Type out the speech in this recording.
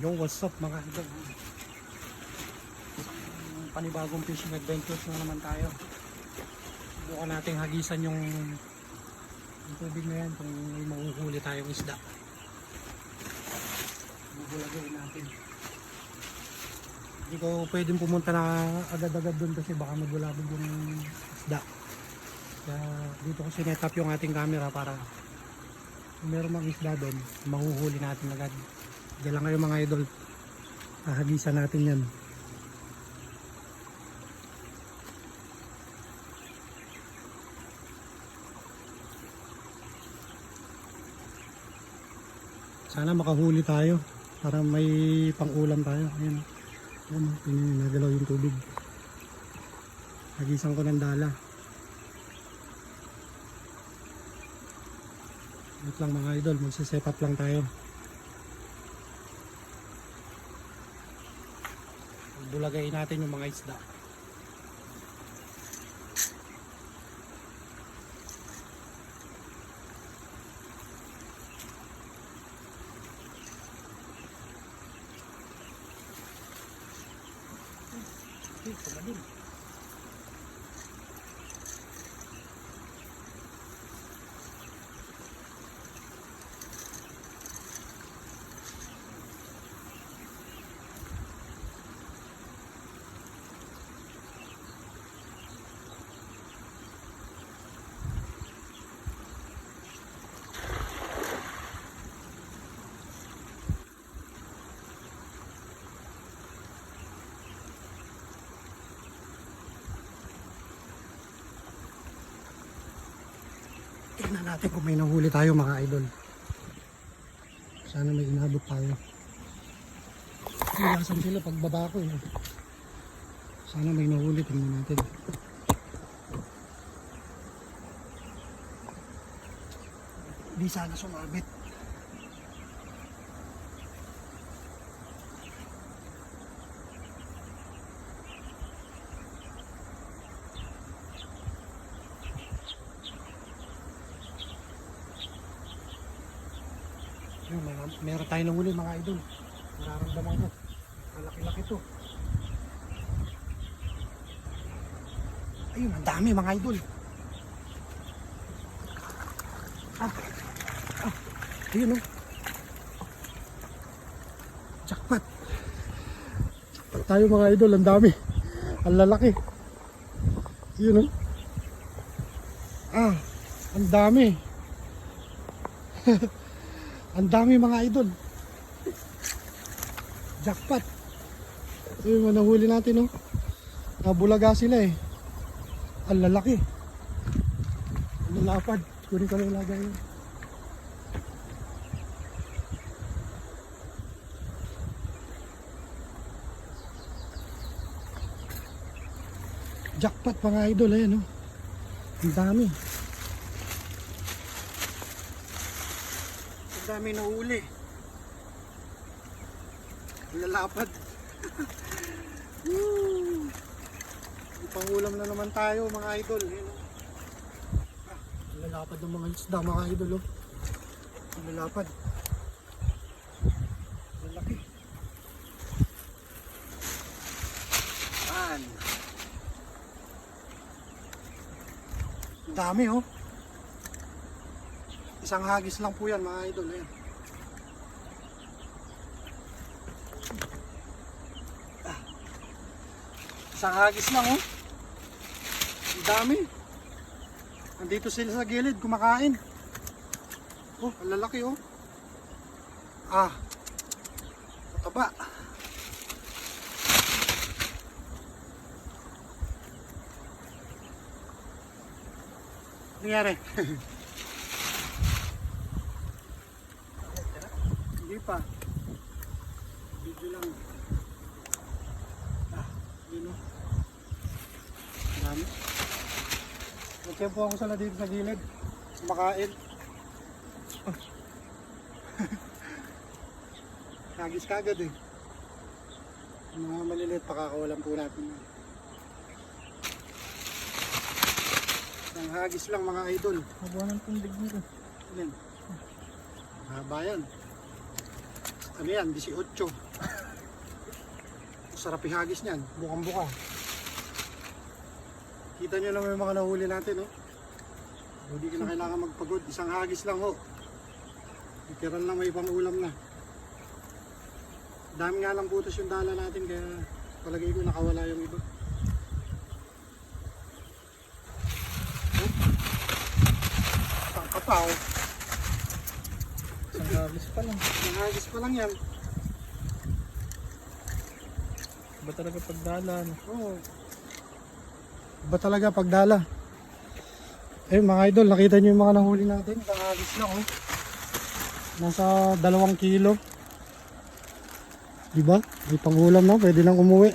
Yo, what's up mga idol? Panibagong fishing adventures na naman tayo. Bukan natin hagisan yung tubig na yan kung may mahuhuli tayong isda. Bubulagawin natin. Hindi ko pwedeng pumunta na agad-agad doon kasi baka magulabog yung isda. Kaya dito ko sinet up yung ating camera para kung meron mga isda doon, mahuhuli natin agad. Diyan lang kayo mga idol. Hahagisan natin yan. Sana makahuli tayo para may pang-ulam tayo. Ayan. Ayan, nagalaw yung tubig. Hagisan ko ng dala. Wait lang mga idol, magsiset up lang tayo. Bulagayin natin yung mga isda. Tignan natin kung may nahuli tayo mga idol. Sana may inabot tayo. Ilasan sila pagbaba ko eh. Sana may nahuli, tingnan natin. Di sana sumabit. Meron tayo nang huli mga idol. Nararamdaman ko. Malaki-laki to. Ayun, ang dami mga idol. Ayun o. Jackpot. Jackpot tayo mga idol. Ang dami. Ang lalaki. Ayun o. Ang dami. Ang dami mga idol. Jackpot. Ayun, manahuli natin, oh. Nabulaga sila eh. Ang lalaki. Ang lalapad. Kunin ko lang ilagay yun. Jackpot mga idol, ayan, oh. Ang dami. Ang dami nahuli. Lalapad. Pangulam na naman tayo mga idol. Lalapad ng mga isda mga idol. Oh. Lalapad. Lalaki. Ang dami oh. Isang hagis lang po yan mga idol. Ayan. Isang hagis lang oh. Ang dami. Nandito sila sa gilid kumakain. Oh, ang lalaki oh. Mataba. Nangyari? Hindi pa. Video lang. Dino. Dami. Nagtempo ako sala dito sa gilid. Kumakain. Hagis kagad eh. Mga maliliit pakakawalan po natin. Ang hagis lang mga idol. Mabuhan ng tundig nito. Ayan. Haba yan. Ano yan? 18. Sarap ihagis niyan. Bukang-buka. Kita nyo naman yung mga nahuli natin, oh. Hindi ko na kailangan magpagod. Isang hagis lang, ho. Literal na may pang-ulam na. Dami nga lang butas yung dala natin, kaya palagay ko nakawala yung iba. Oh. Tangka pa, oh. Isang hagis pa lang. Isang hagis pa lang yan. Ba talaga pagdala, no? Oo. Iba talaga pagdala. Eh mga idol, nakita nyo yung mga nahuli natin. Isang hagis lang, oh. Nasa 2 kilo. Diba? May pangulam na, pwede nang umuwi.